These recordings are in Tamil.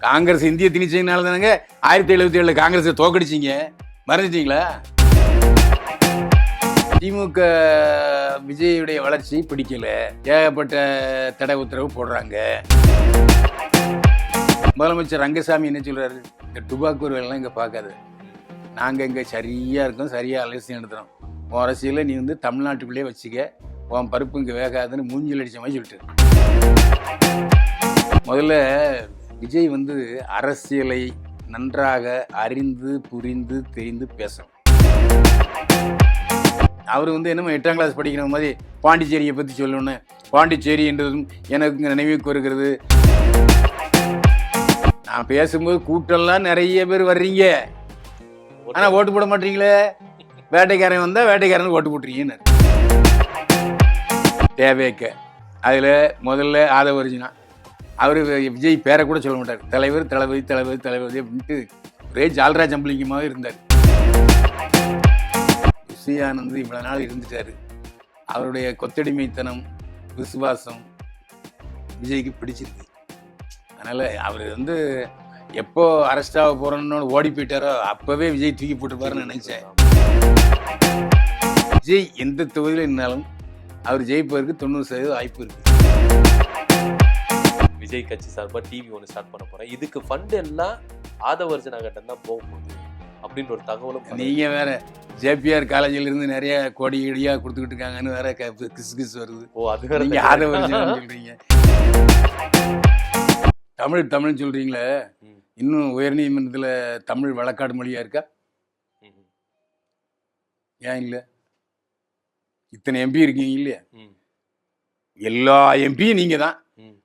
காங்கிரஸ் இந்திய திணிச்சதுனால தானங்க 1977 காங்கிரஸை தோக்கடிச்சிங்க, மறந்துட்டீங்களா? திமுக விஜயுடைய வளர்ச்சி பிடிக்கல, ஏகப்பட்ட தடை உத்தரவு போடுறாங்க. முதலமைச்சர் ரங்கசாமி என்ன சொல்றாரு, இந்த டுபாக்கூர் வேலைலாம் இங்கே பார்க்காது, நாங்கள் இங்கே சரியாக இருக்கோம், சரியாக அலசி நடத்துகிறோம், உன் அரசியலை நீ வந்து தமிழ்நாட்டுக்குள்ளேயே வச்சுக்க, உன் பருப்பு இங்கே வேகாதுன்னு மூஞ்சில் அடித்த மாதிரி சொல்லிட்டு. முதல்ல விஜய் வந்து அரசியலை நன்றாக அறிந்து புரிந்து தெரிந்து பேசணும். அவர் வந்து என்னமோ 8ஆம் கிளாஸ் படிக்கிற மாதிரி பாண்டிச்சேரியை பற்றி சொல்லணுன்னு, பாண்டிச்சேரி என்றதும் எனக்கு நினைவுக்கு வருகிறது. நான் பேசும்போது கூட்டம்லாம் நிறைய பேர் வர்றீங்க, ஆனால் ஓட்டு போட மாட்டீங்களே. வேட்டைக்காரன் வந்தால் வேட்டைக்காரனுக்கு ஓட்டு போட்டுறீங்கன்னு தேவைக்க. அதில் முதல்ல ஆதவர்ஜினா அவர் விஜய் பேரை கூட சொல்ல மாட்டார், தலைவர் தளபதி தளபதி தளபதி அப்படின்ட்டு ஒரே ஜால்ரா ஜம்பளிங்கமாகவே இருந்தார். ஆனந்த் இவ்வளோ நாள் இருந்துட்டாரு, அவருடைய கொத்தடிமைத்தனம் விசுவாசம் விஜய்க்கு பிடிச்சிருக்கு. அதனால் அவர் வந்து எப்போ அரெஸ்ட் ஆக போகிறோன்னு ஓடி போயிட்டாரோ அப்போவே விஜய் தூக்கி போட்டுருப்பாருன்னு நினைச்சேன். விஜய் எந்த தொகுதியில் இருந்தாலும் அவர் ஜெயிப்பதற்கு 90% வாய்ப்பு இருக்கு. விஜய் கட்சி சார்பாக டிவி ஒன்று ஸ்டார்ட் பண்ண போகிறேன், இதுக்கு ஃபண்ட் எல்லாம் ஆதவர்ஜனா கிட்ட தான் போகும்போது அப்படின்ற ஒரு தகவலும். நீங்கள் வேற ஜேபிஆர் காலேஜில் இருந்து நிறைய கோடி இடியாக கொடுத்துக்கிட்டு இருக்காங்கன்னு வேற கிஸ் வருது. ஓ, அது வேற. நீங்கள் ஆதவர்ஜனா சொல்கிறீங்க, தமிழ் சொல்கிறீங்களே, இன்னும் உயர்நீதிமன்றத்தில் தமிழ் வழக்காடு மொழியாக இருக்கா? ஏன் இல்லை? இத்தனை எம்பி இருக்கீங்க இல்லையா, எல்லா எம்பியும் நீங்கள் தான்.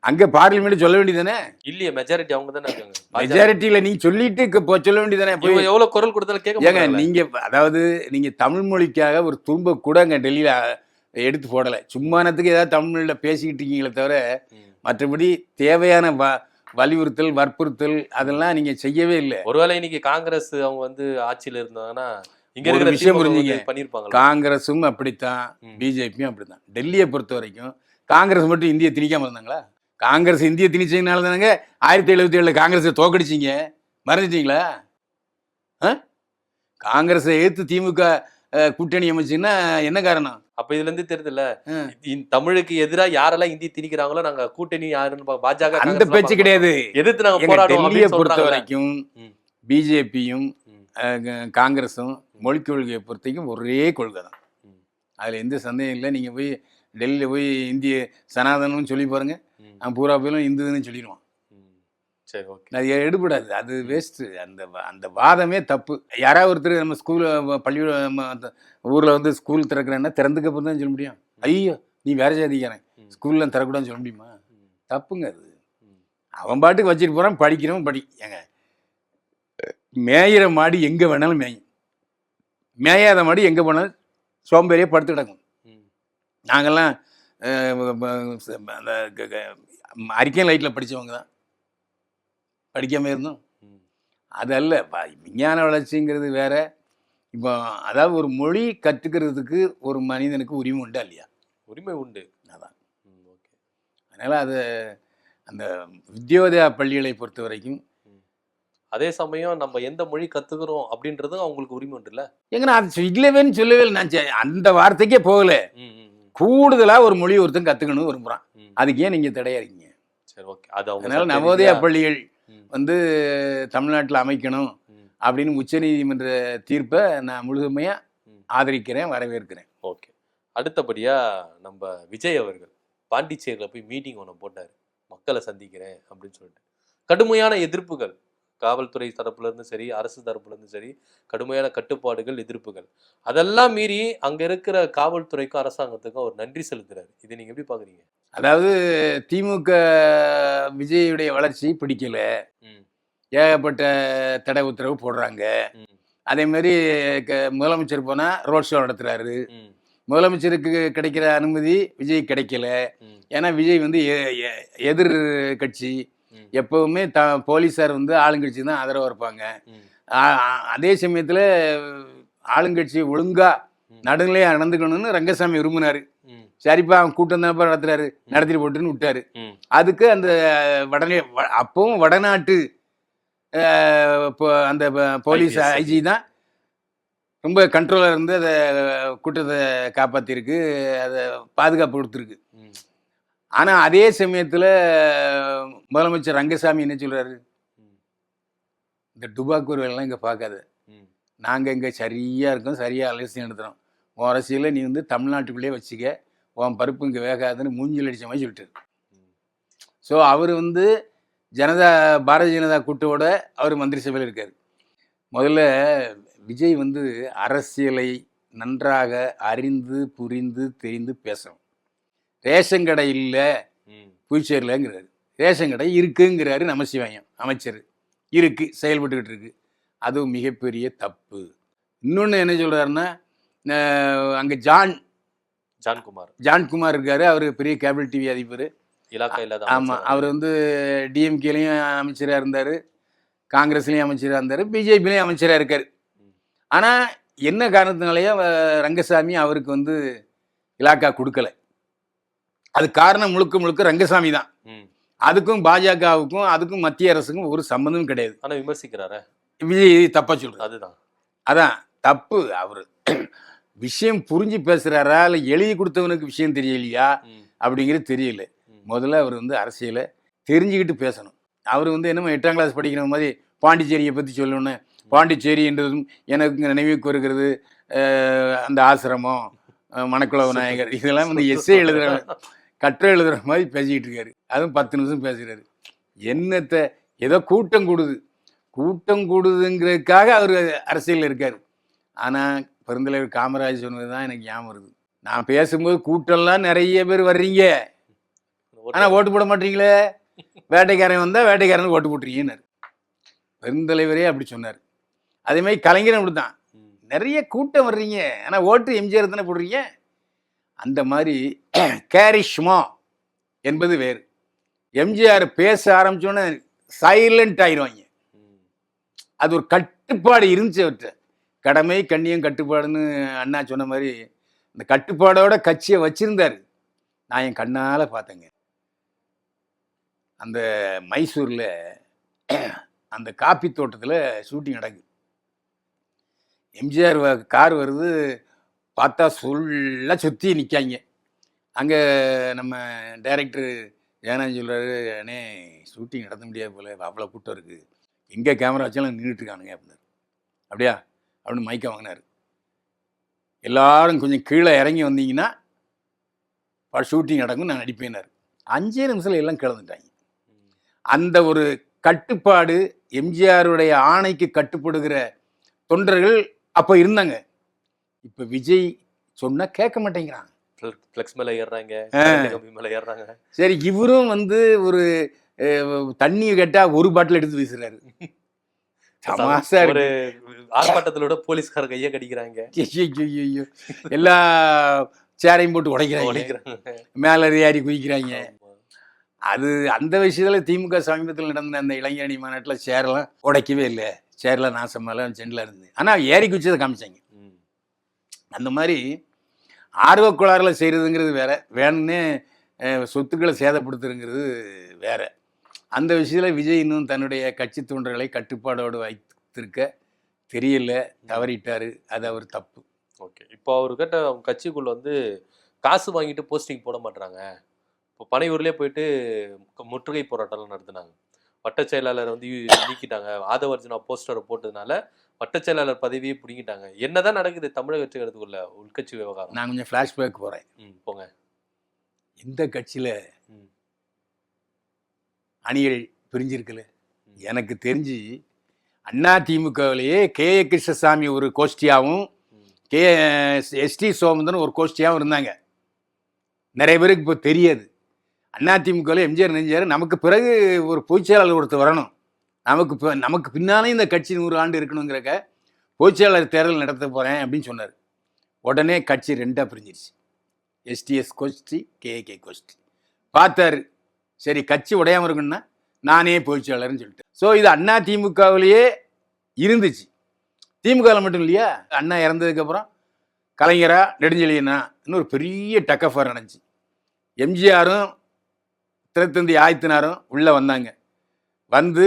அங்கே பார்லிமெண்ட் சொல்ல வேண்டியதானே? இல்லையே, மெஜாரிட்டி அவங்க தானே இருக்காங்க. மெஜாரிட்டியில் நீங்கள் சொல்லிட்டு சொல்ல வேண்டியதானே? எவ்வளோ குரல் கொடுத்தாலும் கேட்க ஏங்க, நீங்கள் அதாவது நீங்கள் தமிழ் மொழிக்காக ஒரு துரும்ப கூட அங்கே டெல்லியில் எடுத்து போடலை. சும்மானத்துக்கு ஏதாவது தமிழில் பேசிக்கிட்டு இருக்கீங்களே தவிர மற்றபடி தேவையான வலியுறுத்தல் வற்புறுத்தல் அதெல்லாம் நீங்க செய்யவே இல்லை. ஒருவேளை இன்னைக்கு காங்கிரஸ் அவங்க வந்து ஆட்சியில் இருந்தாங்கன்னா இங்க ஒரு இருக்கிற விஷயம் புரிஞ்சுங்க, பண்ணிருப்பாங்க. காங்கிரஸும் அப்படித்தான், பிஜேபியும் அப்படித்தான். டெல்லியை பொறுத்த வரைக்கும் காங்கிரஸ் மட்டும் இந்திய திணிக்காம இருந்தாங்களா? காங்கிரஸ் இந்திய திணிச்சதுனால தானங்க 1977 காங்கிரஸை தோக்கடிச்சிங்க, மறந்துட்டீங்களா? காங்கிரஸை எதிர்த்து திமுக கூட்டணி அமைச்சுன்னா என்ன காரணம்? அப்ப இதுல இருந்து தெரியுதுல்ல, தமிழுக்கு எதிராக யாரெல்லாம் இந்தி திணிக்கிறாங்களோ நாங்க கூட்டணி யாருன்னு பாஜக அந்த பேச்சு கிடையாது. எதிர்த்து நாங்க போராடுவோம். டெல்லியை பொறுத்த வரைக்கும் பிஜேபியும் காங்கிரஸும் மொழிக் கொள்கையை பொறுத்த வரைக்கும் ஒரே கொள்கை தான், அதுல எந்த சந்தேகம் இல்லை. நீங்க போய் டெல்லியில் போய் இந்திய சனாதனம்னு சொல்லி பாருங்க, நான் பூரா போயிலும் இந்துன்னு சொல்லிடுவான். சரி, ஓகே, அது எடுபடாது, அது வேஸ்ட்டு. அந்த வாதமே தப்பு. யாராவது ஒருத்தர் நம்ம பள்ளி ஊரில் வந்து ஸ்கூல் திறக்கிறேன்னா திறந்துக்கப்புறம் தான் சொல்ல முடியும், ஐயோ நீ வேற ஜாதிக்காரன் ஸ்கூல்லாம் திறக்கூடாதுன்னு சொல்ல முடியுமா? தப்புங்க அது. அவன் பாட்டுக்கு வச்சுட்டு போகிறான், படிக்கிறவன் ஏங்க மேயிற மாடி எங்கே வேணாலும் மேயும், மேயாத மாடி எங்கே போனாலும் சோம்பேறியே படுத்து கிடக்கும். நாங்கள்லாம் அந்த அறிக்கை லைட்டில் படித்தவங்க தான், படிக்காமல் இருந்தோம். அதல்ல விஞ்ஞான வளர்ச்சிங்கிறது வேற. இப்போ அதாவது ஒரு மொழி கற்றுக்கிறதுக்கு ஒரு மனிதனுக்கு உரிமை உண்டா இல்லையா? உரிமை உண்டு, அதான். ஓகே, அதனால் அது அந்த வித்யோதயா பள்ளிகளை பொறுத்த வரைக்கும் அதே சமயம் நம்ம எந்த மொழி கற்றுக்கிறோம் அப்படின்றதும் அவங்களுக்கு உரிமை உண்டு இல்லை? எங்க நான் அது இல்லவேன்னு சொல்லவே இல்லை, நான் அந்த வார்த்தைக்கே போகல. கூடுதலாக ஒரு மொழி ஒருத்தன் கற்றுக்கணும்னு விரும்புகிறான், அதுக்கு ஏன் நீங்கள் தடையா இருக்கீங்க? சரி, ஓகே. அது அதனால நவோதயா பள்ளிகள் வந்து தமிழ்நாட்டில் அமைக்கணும் அப்படின்னு உச்சநீதிமன்ற தீர்ப்பை நான் முழுமையாக ஆதரிக்கிறேன், வரவேற்கிறேன். ஓகே, அடுத்தபடியாக நம்ம விஜய் அவர்கள் பாண்டிச்சேரியில் போய் மீட்டிங் ஒன்று போட்டார், மக்களை சந்திக்கிறேன் அப்படின்னு சொல்லிட்டு. கடுமையான எதிர்ப்புகள் காவல்துறை தரப்புல இருந்து சரி, அரசு தரப்புல இருந்து சரி, கடுமையான கட்டுப்பாடுகள் எதிர்ப்புகள் அதெல்லாம் மீறி அங்க இருக்கிற காவல்துறைக்கும் அரசாங்கத்துக்கும் அவர் நன்றி செலுத்துறாரு. இதை நீங்க எப்படி பாக்குறீங்க? அதாவது திமுக விஜயுடைய வளர்ச்சி பிடிக்கல, ஏகப்பட்ட தடை உத்தரவு போடுறாங்க. அதே மாதிரி முதலமைச்சர் போனா ரோட் ஷோ நடத்துறாரு, முதலமைச்சருக்கு கிடைக்கிற அனுமதி விஜய் கிடைக்கல. ஏன்னா விஜய் வந்து எதிர் கட்சி, எப்பவுமே போலீஸார் வந்து ஆளுங்கட்சி தான் ஆதரவாக இருப்பாங்க. அதே சமயத்தில் ஆளுங்கட்சி ஒழுங்கா நடுநிலையாக நடந்துக்கணும்னு ரங்கசாமி விரும்பினாரு. சரிப்பா அவன் கூட்டம் தான் நடத்துறாரு, நடத்திட்டு போட்டுன்னு விட்டாரு. அதுக்கு அந்த அப்பவும் வடநாட்டு இப்போ அந்த போலீஸ் IPS ஐஜி தான் ரொம்ப கண்ட்ரோலாக இருந்து அதை கூட்டத்தை காப்பாற்றிருக்கு, அதை பாதுகாப்பு கொடுத்துருக்கு. ம். ஆனால் அதே சமயத்தில் முதலமைச்சர் ரங்கசாமி என்ன சொல்கிறாரு, ம். இந்த டுபாக்கூர் வேலைலாம் இங்கே பார்க்காத, ம். நாங்கள் இங்கே சரியாக இருக்கோம், சரியாக அலசி நடத்துகிறோம், உன் அரசியலை நீ வந்து தமிழ்நாட்டுக்குள்ளேயே வச்சுக்க, உன் பருப்பு இங்கே வேகாதுன்னு மூஞ்சில் அடித்த மாதிரி சொல்லிட்டாரு. ஸோ அவர் வந்து பாரதிய ஜனதா கூட்டோட அவர் மந்திரி சபையில் இருக்கார். முதல்ல விஜய் வந்து அரசியலை நன்றாக அறிந்து புரிந்து தெரிந்து பேசணும். ரேஷன் கடை இல்லை புதுச்சேரியிலங்கிறாரு, ரேஷன் கடை இருக்குங்கிறாரு நமசிவாயம் அமைச்சர், இருக்கு, செயல்பட்டுக்கிட்டு இருக்கு. அதுவும் மிகப்பெரிய தப்பு. இன்னொன்று என்ன சொல்கிறாருன்னா, அங்கே ஜான்குமார் இருக்காரு, அவர் பெரிய கேபிள் டிவி அதிபர். ஆமாம், அவர் வந்து டிஎம்கேலையும் அமைச்சராக இருந்தார், காங்கிரஸ்லேயும் அமைச்சராக இருந்தார், பிஜேபிலையும் அமைச்சராக இருக்கார். ஆனால் என்ன காரணத்தினாலேயே ரங்கசாமி அவருக்கு வந்து இலாக்கா கொடுக்கல. அது காரணம் முழுக்க ரங்கசாமி தான். அதுக்கும் பாஜகவுக்கும் அதுக்கும் மத்திய அரசுக்கும் ஒரு சம்பந்தமும் கிடையாது. ஆனால் விமர்சிக்கிறாரு விஜய் தப்பா சொல்றாரு. அதான் தப்பு. அவர் விஷயம் புரிஞ்சு பேசுறாரா இல்லை எழுதி கொடுத்தவனுக்கு விஷயம் தெரியலையா அப்படிங்கிறது தெரியல. முதல்ல அவர் வந்து அரசியலை தெரிஞ்சுக்கிட்டு பேசணும். அவர் வந்து என்னமோ 8ஆம் கிளாஸ் படிக்கிற மாதிரி பாண்டிச்சேரியை பற்றி சொல்லணுன்னு, பாண்டிச்சேரி என்றதும் எனக்கு நினைவுக்கு வருகிறது அந்த ஆசிரமம், மணக்குள விநாயகர், இதெல்லாம் வந்து எஸ்ஏ எழுதுற கட்டுரை எழுதுகிற மாதிரி பேசிக்கிட்டு இருக்காரு. அதுவும் 10 நிமிஷம் பேசுகிறாரு. என்னத்தை ஏதோ கூட்டம் கூடுதுங்கிறதுக்காக அவர் அரசியலில் இருக்கார். ஆனால் பெருந்தலைவர் காமராஜ் சொன்னது தான் எனக்கு ஞாபகம் வருது. நான் பேசும்போது கூட்டம்லாம் நிறைய பேர் வர்றீங்க, ஆனால் ஓட்டு போட மாட்டீங்களே, வேட்டைக்காரன் வந்தால் வேட்டைக்காரனுக்கு ஓட்டு போட்டுறீங்கன்னாரு. பெருந்தலைவரே அப்படி சொன்னார். அதே மாதிரி கலைஞர் அப்படி தான், நிறைய கூட்டம் வர்றீங்க ஆனால் ஓட்டு எம்ஜிஆர் தானே போடுறீங்க. அந்த மாதிரி கேரிஷ்மா என்பது வேறு. எம்ஜிஆர் பேச ஆரம்பிச்சோன்னே சைலண்ட் ஆயிடுவாங்க. அது ஒரு கட்டுப்பாடு இருந்துச்சு அவர்கிட்ட. கடமை கண்ணியம் கட்டுப்பாடுன்னு அண்ணா சொன்ன மாதிரி இந்த கட்டுப்பாடோட கட்சியை வச்சிருந்தாரு. நான் என் கண்ணால் பார்த்தேங்க. அந்த மைசூரில் அந்த காப்பி தோட்டத்தில் ஷூட்டிங் நடக்குது. எம்ஜிஆர் கார் வருது, பார்த்தா சொல்ல சுற்றி நிற்காங்க. அங்கே நம்ம டைரக்டர் ஜெகநாதன் சொல்கிறாரு, அண்ணே ஷூட்டிங் நடத்த முடியாது போல, அவ்வளோ கூட்டம் இருக்குது, எங்கே கேமரா வச்சாலும் நின்றுட்டு இருக்கானுங்க அப்படின்னாரு. அப்படியா அப்படின்னு மைக்கை வாங்கினார். எல்லாரும் கொஞ்சம் கீழே இறங்கி வந்தீங்கன்னா ஷூட்டிங் நடக்கும், நான் நடிப்பேனார். 5 நிமிஷத்தில் எல்லாம் கிளந்துட்டாங்க. அந்த ஒரு கட்டுப்பாடு, எம்ஜிஆருடைய ஆணைக்கு கட்டுப்படுகிற தொண்டர்கள் அப்போ இருந்தாங்க. இப்போ விஜய் சொன்னா கேட்க மாட்டேங்கிறான். சரி, இவரும் வந்து ஒரு தண்ணி கேட்டா ஒரு பாட்டில் எடுத்து வீசுறாரு. ஆர்ப்பாட்டத்திலோட போலீஸ்கார கையை கடிக்கிறாங்க, எல்லா சேரையும் போட்டு உடைக்கிறாங்க, மேல ஏறி குதிக்கிறாங்க. அது அந்த விஷயத்துல திமுக சமீபத்தில் நடந்த அந்த இளைஞரணி மாநாட்டில் சேரெல்லாம் உடைக்கவே இல்லை, சேர்லாம் நாசமெல்லாம் செண்டில் இருந்து, ஆனால் ஏறி குதிச்சதை காமிச்சாங்க. அந்த மாதிரி ஆர்வக்கோளாறுல செய்கிறதுங்கிறது வேற, வேணும்னே சொத்துக்களை சேதப்படுத்துறதுங்கிறது வேற. அந்த விஷயத்தில் விஜய் இன்னும் தன்னுடைய கட்சி தொண்டர்களை கட்டுப்பாடோடு வைத்திருக்க தெரியல, தவறிட்டாரு. அது அவர் தப்பு. ஓகே, இப்போ அவர்கிட்ட கட்சிக்குள்ள வந்து காசு வாங்கிட்டு போஸ்டிங் போட மாட்டாங்க. இப்போ பனையூர்லேயே போயிட்டு முற்றுகை போராட்டம்லாம் நடத்தினாங்க. வட்ட செயலாளர் வந்து நீக்கிட்டாங்க, ஆதவர்ஜுனா போஸ்டரை போட்டதுனால வட்ட செயலாளர் பதவியை பிடிங்கிட்டாங்க. என்னதான் நடக்குது தமிழக கட்சி கருத்துக்குள்ள உள்கட்சி விவகாரம்? நான் கொஞ்சம் ஃப்ளாஷ்பேக் போகிறேன். போங்க. இந்த கட்சியில் அணிகள் பிரிஞ்சிருக்குல்ல, எனக்கு தெரிஞ்சு அண்ணா திமுகவிலேயே கே கிருஷ்ணசாமி ஒரு கோஷ்டியாகவும் எஸ்டி சோமந்தன் ஒரு கோஷ்டியாகவும் இருந்தாங்க. நிறைய பேருக்கு இப்போ தெரியாது. அதிமுகவில் எம்ஜிஆர் நெஞ்சார், நமக்கு பிறகு ஒரு பொதுச்செயலாளர் ஒருத்தர் வரணும், நமக்கு பின்னாலே இந்த கட்சி 100 ஆண்டு இருக்கணுங்கிறக்க பொதுச்செயலாளர் தேர்தல் நடத்த போகிறேன் அப்படின்னு சொன்னார். உடனே கட்சி 2ஆக பிரிஞ்சிருச்சு. எஸ்டிஎஸ் கோஷ்டி, கேஏகே கோஷ்டி. பார்த்தாரு, சரி கட்சி உடையாமல் இருக்குன்னா நானே பொதுச்செயலாளர்னு சொல்லிட்டேன். ஸோ இது அதிமுகவிலேயே இருந்துச்சு, திமுகவில் மட்டும் இல்லையா. அண்ணா இறந்ததுக்கப்புறம் கலைஞரா நெடுஞ்செழியனா இன்னொரு பெரிய டக்கஃபர் நடந்துச்சு. எம்ஜிஆரும் திரைத்தந்தி ஆயத்தினாரும் உள்ளே வந்தாங்க. வந்து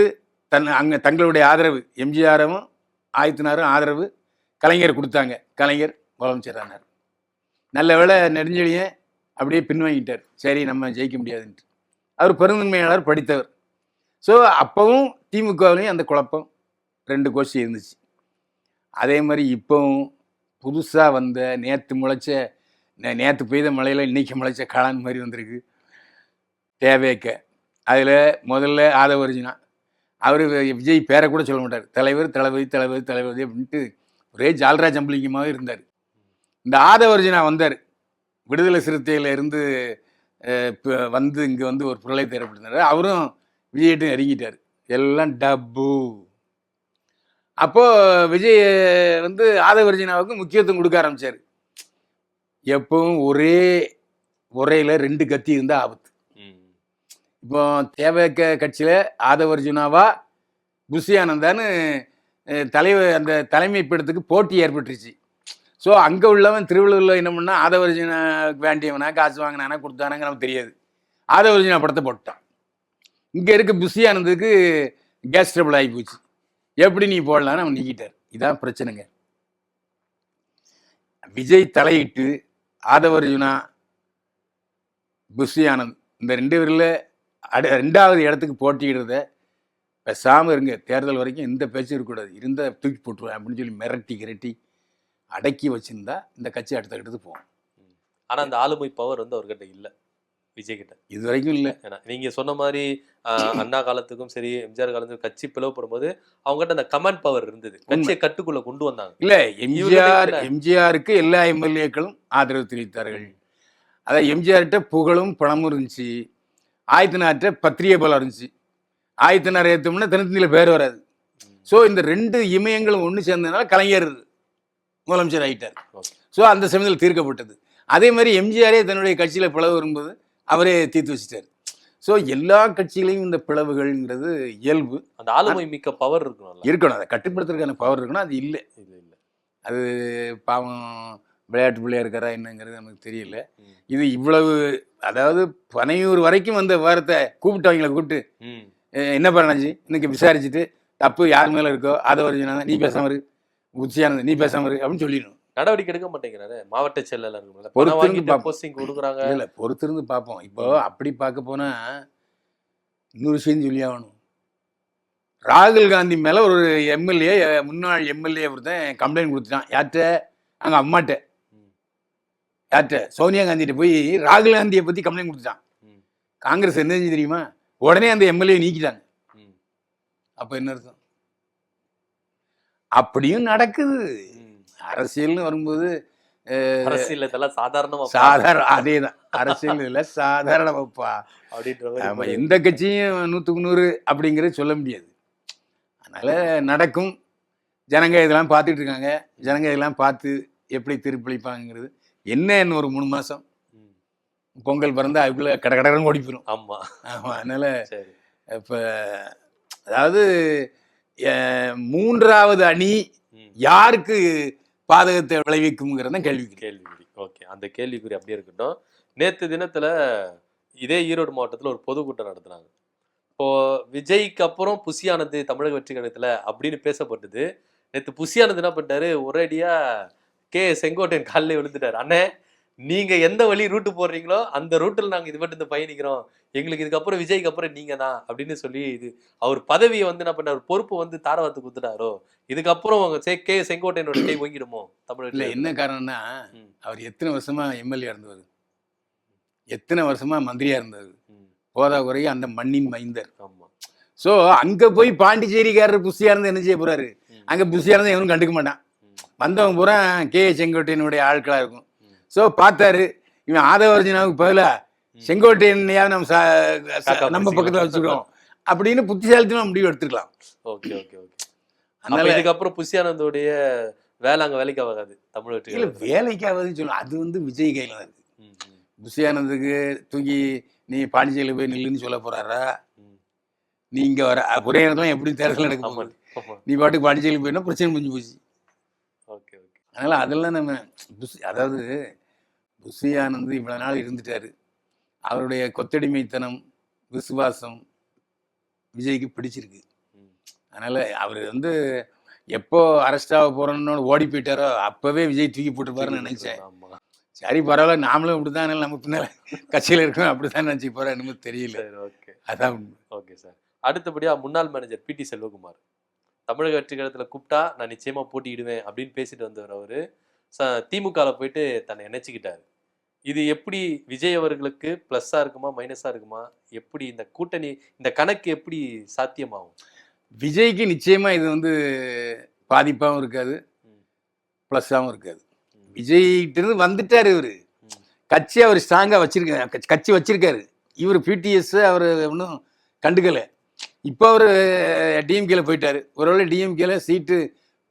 அங்கே தங்களுடைய ஆதரவு எம்ஜிஆரும் ஆயத்தினாரும் ஆதரவு கலைஞர் கொடுத்தாங்க. கலைஞர் முதலமைச்சர் ஆனார். நல்ல வேளை நெடுஞ்செழியன் அப்படியே பின்வாங்கிட்டார். சரி நம்ம ஜெயிக்க முடியாதுன்ட்டு. அவர் பெருந்தன்மையாளர், படித்தவர். ஸோ அப்பவும் திமுகவிலையும் அந்த குழப்பம் 2 கோஷ்டி இருந்துச்சு. அதே மாதிரி இப்போவும் புதுசாக வந்த நேற்று பெய்த மழையில் இன்னைக்கு முளைச்ச காளான் மாதிரி வந்திருக்கு தேவேக்க. அதில் முதல்ல ஆதவர்ஜுனா, அவர் விஜய் பேரை கூட சொல்ல மாட்டார். தலைவர் தளபதி தளபதி தளபதி அப்படின்ட்டு ஒரே ஜால்ரா ஜம்பளிங்கமாக இருந்தார். இந்த ஆதவர்ஜுனா வந்தார், விடுதலை சிறுத்தையில் இருந்து வந்து இங்கே வந்து ஒரு பிரளயத்தை ஏற்படுத்தினார். அவரும் விஜய்கிட்ட இறங்கிட்டார். எல்லாம் டப்பு. அப்போது விஜய் வந்து ஆதவர்ஜுனாவுக்கு முக்கியத்துவம் கொடுக்க ஆரம்பித்தார். எப்பவும் ஒரே உரையில் 2 கத்தி இருந்தால் ஆபத்து. இப்போ தேவேக்க கட்சியில் ஆதவர்ஜுனாவா புஷி ஆனந்தான்னு அந்த தலைமை பீடத்துக்கு போட்டி ஏற்பட்டுருச்சு. ஸோ அங்கே உள்ளவன் திருவள்ளூரில் என்ன பண்ணால் ஆதவர்ஜுனா வேண்டியவனா காசு வாங்கினானா கொடுத்தானாங்க நமக்கு தெரியாது. ஆதவர்ஜுனா படத்தை போட்டான். இங்கே இருக்க புஷி ஆனந்துக்கு கேஸ் ட்ரபிள் ஆகி போச்சு. எப்படி நீ போடலான்னு அவன் நீக்கிட்டார். இதான் பிரச்சனைங்க. விஜய் தலையிட்டு ஆதவர்ஜுனா புஷி ஆனந்த் இந்த 2 பேரில் 2வது இடத்துக்கு போட்டியிடுறத பேசாமல் இருங்க. தேர்தல் வரைக்கும் எந்த பேச்சும் இருக்கக்கூடாது. இருந்தால் தூக்கி போட்டுருவேன் அப்படின்னு சொல்லி மிரட்டி அடக்கி வச்சிருந்தா இந்த கட்சி அடுத்த கட்டத்துக்கு போகும். ஆனால் அந்த ஆளுமை பவர் வந்து அவர்கிட்ட இல்லை, விஜய் கிட்ட இது வரைக்கும் இல்லை. ஏன்னா நீங்க சொன்ன மாதிரி அண்ணா காலத்துக்கும் சரி எம்ஜிஆர் காலத்துக்கும் கட்சி பிளவுபடும் அவங்ககிட்ட அந்த கமாண்ட் பவர் இருந்தது. கட்சியை கட்டுக்குள்ள கொண்டு வந்தாங்க. இல்லை, எம்ஜிஆருக்கு எல்லா எம்எல்ஏக்களும் ஆதரவு தெரிவித்தார்கள். அதான் எம்ஜிஆர்கிட்ட புகழும் பணமும் இருந்துச்சு. ஆயத்தினார்கிட்ட பத்திரிகை பலம் இருந்துச்சு. ஆயத்தினார் ஏற்றோம்னா தினத்தந்தியில் பேர் வராது. ஸோ இந்த 2 இமயங்களும் ஒன்று சேர்ந்ததுனால கலைஞர் முதலமைச்சர் ஆகிட்டார். ஸோ அந்த சமயத்தில் தீர்க்கப்பட்டது. அதே மாதிரி எம்ஜிஆரே தன்னுடைய கட்சியில் பிளவு வரும்போது அவரே தீர்த்து வச்சுட்டார். ஸோ எல்லா கட்சிகளையும் இந்த பிளவுகள்ங்கிறது இயல்பு. அந்த ஆளுமை மிக்க பவர் இருக்கணும். அதை கட்டுப்படுத்துறதுக்கான பவர் இருக்கணும். அது இல்லை. அது பாவம் விளையாட்டு பிள்ளையா இருக்காரா என்னங்கிறது நமக்கு தெரியல. இது இவ்வளவு, அதாவது பனையூர் வரைக்கும் வந்த வாரத்தை கூப்பிட்டவங்களை கூப்பிட்டு என்ன பண்ணாச்சு இன்னைக்கு விசாரிச்சுட்டு தப்பு யார் மேலே இருக்கோ ஆதவர்ஜுனா நீ பேசாம இரு, புஷியானந்த் நீ பேசாம இரு அப்படின்னு சொல்லிடணும். நடவடிக்கை எடுக்க மாட்டேங்கிறாரு மாவட்ட செயலாளர். பொறுத்திருந்து பார்ப்போம். இப்போ அப்படி பார்க்க போனா இன்னொரு விஷயம் சொல்லி ஆகணும். ராகுல் காந்தி மேல ஒரு எம்எல்ஏ, முன்னாள் எம்எல்ஏ ஒருத்தன் கம்ப்ளைண்ட் கொடுத்துட்டான். யார்கிட்ட? அங்க அம்மாட்ட. யார்கிட்ட? சோனியா காந்திகிட்ட போய் ராகுல் காந்தியை பத்தி கம்ப்ளைண்ட் கொடுத்துட்டான். காங்கிரஸ் என்ன செஞ்சு தெரியுமா? உடனே அந்த எம்எல்ஏ நீக்கிட்டாங்க. அப்ப என்ன அர்த்தம்? அப்படியும் நடக்குது. அரசியல்னு வரும்போது அரசியல் இதெல்லாம் அதேதான் அரசியல் இல்ல சாதாரணப்பா அப்படின்ற எந்த கட்சியும் 100க்கு 100 அப்படிங்கறது சொல்ல முடியாது. அதனால நடக்கும். ஜனங்க இதெல்லாம் பார்த்துட்டு இருக்காங்க. ஜனங்க இதெல்லாம் பார்த்து எப்படி தீர்ப்பளிப்பாங்கிறது என்ன. ஒரு 3 மாசம் பொங்கல் பிறந்தா அதுக்குள்ள கடகடன்னு ஓடி போயிடும். ஆமா ஆமா. அதனால இப்ப அதாவது 3வது அணி யாருக்கு பாதகத்தை விளைவிக்கும்ங்கிறத கேள்விக்குறி. ஓகே, அந்த கேள்விக்குறி அப்படியே இருக்கட்டும். நேற்று தினத்துல இதே ஈரோடு மாவட்டத்துல ஒரு பொதுக்கூட்டம் நடத்துனாங்க. இப்போ விஜய்க்கு அப்புறம் புஷி ஆனந்த் தமிழக வெற்றி கழகத்துல அப்படின்னு பேசப்பட்டது. நேற்று புஷி ஆனந்த் என்ன பண்ணிட்டாரு, ஒரேடியா செங்கோட்டையன் காலில் விழுந்துட்டாரு. அண்ணே நீங்க எந்த வழி ரூட்டு போடுறீங்களோ அந்த ரூட்டில் நாங்க இது மட்டும் பயணிக்கிறோம், எங்களுக்கு இதுக்கப்புறம் விஜய்க்கு அப்புறம் நீங்க தான் அப்படின்னு சொல்லி இது அவர் பதவியை வந்து என்ன பண்ணார், பொறுப்பு வந்து தாரவாத்து கொடுத்துட்டாரோ, இதுக்கப்புறம் செங்கோட்டையனோட கை ஓங்கிடுமோ தமிழ்? என்ன காரணம்னா அவர் எத்தனை வருஷமா எம்எல்ஏ இருந்தவர், எத்தனை வருஷமா மந்திரியா இருந்தவர், போதா குறைய அந்த மண்ணின் மைந்தர். ஆமா. ஸோ அங்க போய் பாண்டிச்சேரிக்காரர் புஷியா இருந்து என்ன செய்ய போறாரு? அங்க புஷியா இருந்தா எவனும் கண்டுக்க மாட்டான். வந்தவங்க பூரா செங்கோட்டையனுடைய ஆட்களா இருக்கும். ஸோ பார்த்தாரு, இவன் ஆதவர்ஜுனாவுக்கு பதிலா செங்கோட்டையனையா நம்ம பக்கத்துல வச்சுக்கிறோம் அப்படின்னு புத்திசாலித்தனமா முடிவு எடுத்துக்கலாம். Okay okay okay. அதனால இதுக்கப்புறம் புஷி ஆனந்தோடைய வேலை அங்க வேலைக்கு ஆகாது தமிழ் வெற்றி. இல்லை வேலைக்கு ஆகாதுன்னு சொல்லலாம். அது விஜய் கையில தான் இருக்கு. புஷி ஆனந்துக்கு தூக்கி நீ பாண்டிச்சேரியில் போய் நில்லுன்னு சொல்ல போறாரா? நீ இங்க வர ஒரே நேரத்துல எப்படி தேர்தல் நடக்க போகுது? நீ பாட்டுக்கு பாண்டிச்சேரியில் போயினா பிரச்சனை முடிஞ்சு போச்சு. Okay okay. அதனால அதெல்லாம் நம்ம அதாவது புஷி ஆனந்த் இவ்வளவு நாள் இருந்துட்டாரு. அவருடைய கொத்தடிமைத்தனம், விசுவாசம் விஜய்க்கு பிடிச்சிருக்கு. அதனால அவர் வந்து எப்போ அரெஸ்ட் ஆக போறோன்னு ஓடி போயிட்டாரோ அப்பவே விஜய் தூக்கி போட்டுருப்பாருன்னு நினைச்சேன். ஆமா. சரி பரவாயில்ல, நாமளும் இப்படிதான், அதனால நம்ம பின்னால கட்சியில இருக்கோம் அப்படிதான் நினைச்சு போறேன். என்னமோ தெரியல. சரி, ஓகே. அதான் உண்மை. Okay sir. அடுத்தபடியா முன்னாள் மேனேஜர் பிடி செல்வகுமார். தமிழக வெற்றி கழகத்துல கூப்பிட்டா நான் நிச்சயமா போட்டியிடுவேன் அப்படின்னு பேசிட்டு வந்தவர் அவரு. திமுகல போயிட்டு தன்னை இணைச்சுக்கிட்டாரு. இது எப்படி விஜய் அவர்களுக்கு பிளஸ்ஸா இருக்குமா, மைனஸா இருக்குமா? எப்படி இந்த கூட்டணி, இந்த கணக்கு எப்படி சாத்தியமாகும்? விஜய்க்கு நிச்சயமா இது வந்து பாதிப்பாகவும் இருக்காது, ம். ப்ளஸ்ஸாகவும் இருக்காது. ம். விஜய்கிட்ட இருந்து வந்துட்டாரு இவரு. ம். கட்சி அவர் ஸ்ட்ராங்கா வச்சிருக்காரு, கட்சி வச்சிருக்காரு. இவர் பிடிஎஸ் அவர் ஒன்றும் கண்டுக்கல. இப்போ அவர் டிஎம்கேல போயிட்டாரு. ஒருவேளை டிஎம்கேல சீட்டு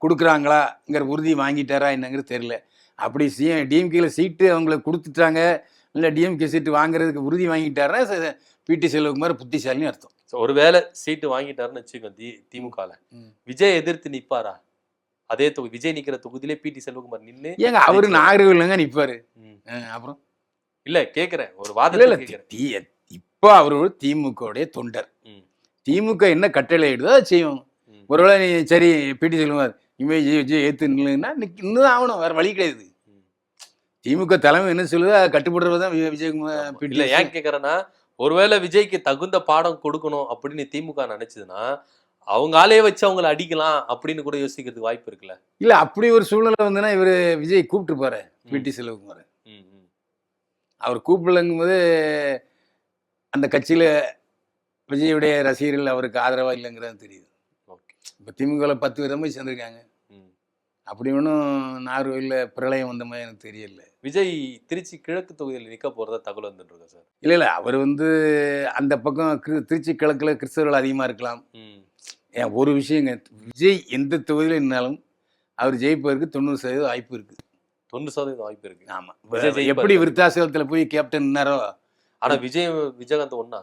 கொடுக்குறாங்களாங்கிற உறுதி வாங்கிட்டாரா என்னங்கிறது தெரியல. அப்படி டிஎம்கேல சீட்டு அவங்களுக்கு கொடுத்துட்டாங்க, இல்லை டிஎம்கே சீட்டு வாங்குறதுக்கு உறுதி வாங்கிட்டாருன்னா பிடி செல்வகுமார் புத்திசாலின்னு அர்த்தம். ஒருவேளை சீட்டு வாங்கிட்டாருன்னு வச்சுக்கோ திமுகல, விஜய் எதிர்த்து நிப்பாரா? அதே தொகுதி விஜய் நிக்கிற தொகுதியிலே பிடி செல்வகுமார் நின்னு ஏங்க அவரு நாகர்கோவிலங்க நிப்பாரு. அப்புறம் இல்ல கேக்குறேன், ஒரு வாதத்துல கேக்குறேன். இப்போ அவரு திமுகவுடைய தொண்டர். திமுக என்ன கட்டளை இடுதோ அதை செய்வோம். ஒருவேளை நீ சரி பிடி செல்வகுமார் விஜய் ஏத்து நில்லுன்னா நின்னுதான் ஆகணும், வேற வழி கிடையாது. திமுக தலைமை என்ன சொல்லுதோ அதை கட்டுப்படுறதுதான் விஜயகுமார் பிடி. இல்ல ஏன் கேக்குறேன்னா, ஒருவேளை விஜய்க்கு தகுந்த பாடம் கொடுக்கணும் அப்படின்னு திமுக நினைச்சதுன்னா அவங்க ஆளே வச்சு அவங்களை அடிக்கலாம் அப்படின்னு கூட யோசிக்கிறதுக்கு வாய்ப்பு இருக்குல்ல. இல்ல அப்படி ஒரு சூழ்நிலை வந்துன்னா இவரு விஜய் கூப்பிட்டு போற பிடி செல்வகுமார். அவர் கூப்பிடலங்கும் போது அந்த கட்சியில விஜயுடைய ரசிகர்கள் அவருக்கு ஆதரவா இல்லைங்கிறது தெரியுது. இப்ப திமுக 10 பேர் போய் சேர்ந்திருக்காங்க. அப்படி ஒன்றும் நாகர்கோவில்ல பிரளயம் வந்த மாதிரி எனக்கு தெரியல. விஜய் திருச்சி கிழக்கு தொகுதியில் நிற்க போறதா தகவல் வந்துட்டு இருக்கா சார்? இல்ல அவர் வந்து அந்த பக்கம் திருச்சி கிழக்குல கிறிஸ்தவர்கள் அதிகமா இருக்கலாம். ஏன் ஒரு விஷயங்க, விஜய் எந்த தொகுதியில நின்னாலும் அவர் ஜெயிப்பதற்கு 90% வாய்ப்பு இருக்கு. 90% வாய்ப்பு இருக்கு. ஆமா, எப்படி விருத்தாசலத்துல போய் கேப்டன் நின்னாரோ. ஆனா விஜயகாந்த் ஒண்ணா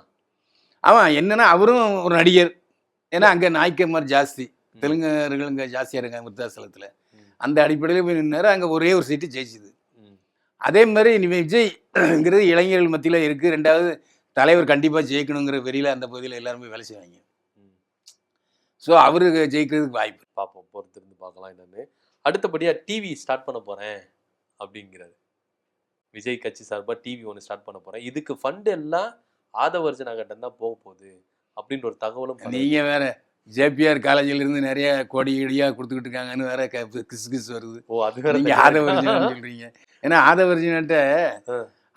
அவன் என்னன்னா அவரும் ஒரு நடிகர். ஏன்னா அங்க நாய்க்கமார் ஜாஸ்தி, தெலுங்கர்கள் இங்க ஜாஸ்தியா இருக்காங்க விருத்தாசலத்துல. அந்த அடிப்படையில் போய் நின்னாரு, அங்க ஒரே ஒரு சீட்டு ஜெயிச்சுது. அதே மாதிரி விஜய்ங்கிறது இளைஞர்கள் மத்தியில இருக்கு. 2வது தலைவர் கண்டிப்பா ஜெயிக்கணுங்கிற வெறியில அந்த பகுதியில் எல்லாருமே வேலை செய்வாங்க. ஸோ அவருக்கு ஜெயிக்கிறதுக்கு வாய்ப்பு. பார்ப்போம், பொறுத்திருந்து பார்க்கலாம் என்னன்னு. அடுத்தபடியா டிவி ஸ்டார்ட் பண்ண போறேன் அப்படிங்கிறது. விஜய் கட்சி சார்பா டிவி ஒன்று ஸ்டார்ட் பண்ண போறேன், இதுக்கு ஃபண்ட் எல்லாம் ஆதவர்ஜனா கிட்ட தான் போக போகுது அப்படின்ற ஒரு தகவலும். நீங்க வேற ஜேபிஆர் காலேஜில் இருந்து நிறைய கோடி இடியா கொடுத்துக்கிட்டு இருக்காங்கன்னு வேற கிஸ் வருது. ஓ, அது வேற. நீங்க ஆதவர்ஜனா சொல்றீங்க. ஏன்னா ஆதவர்ஜனாட்ட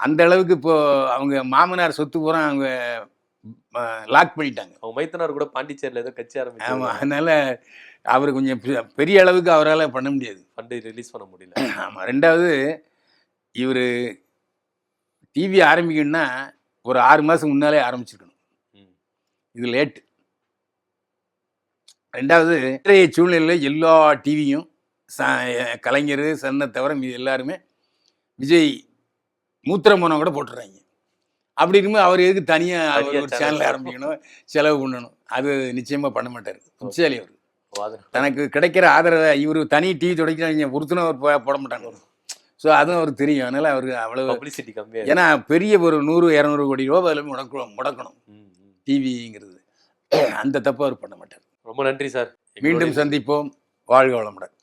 அந்த அளவுக்கு இப்போ அவங்க மாமனார் சொத்து பூரா அவங்க லாக் பண்ணிட்டாங்க. அவங்க மைத்தனார் கூட பாண்டிச்சேரியில் ஏதோ கட்சி ஆரம்பிச்சு. ஆமா, அதனால அவர் கொஞ்சம் பெரிய அளவுக்கு அவரால் பண்ண முடியாது, ஃபண்டு ரிலீஸ் பண்ண முடியல. ஆமா. 2வது இவர் டிவி ஆரம்பிக்கணும்னா ஒரு 6 மாதம் முன்னாலே ஆரம்பிச்சிருக்கணும். இது லேட். 2வது இன்றைய சூழ்நிலையில் எல்லா டிவியும் கலைஞர் சன்னை தவிர மீது எல்லாருமே விஜய் மூத்திரமோனம் கூட போட்டுறாங்க. அப்படி இருக்கும்போது அவர் எதுக்கு தனியாக ஒரு சேனல் ஆரம்பிக்கணும், செலவு பண்ணணும்? அது நிச்சயமா பண்ண மாட்டார். புத்திசாலி அவர். தனக்கு கிடைக்கிற ஆதரவை இவர் தனி டிவி தொடக்கிறாங்க, ஒருத்தனும் அவர் போட மாட்டாங்க. ஸோ அதுவும் அவருக்கு தெரியும். அதனால அவருக்கு அவ்வளவு பப்ளிசிட்டி கம்மியாக. ஏன்னா பெரிய ஒரு 100-200 கோடி ரூபா அதில் முடக்கணும் டிவிங்கிறது. அந்த தப்பு அவர் பண்ண மாட்டார். ரொம்ப நன்றி சார். மீண்டும் சந்திப்போம். வாழ்க வளமுடன்.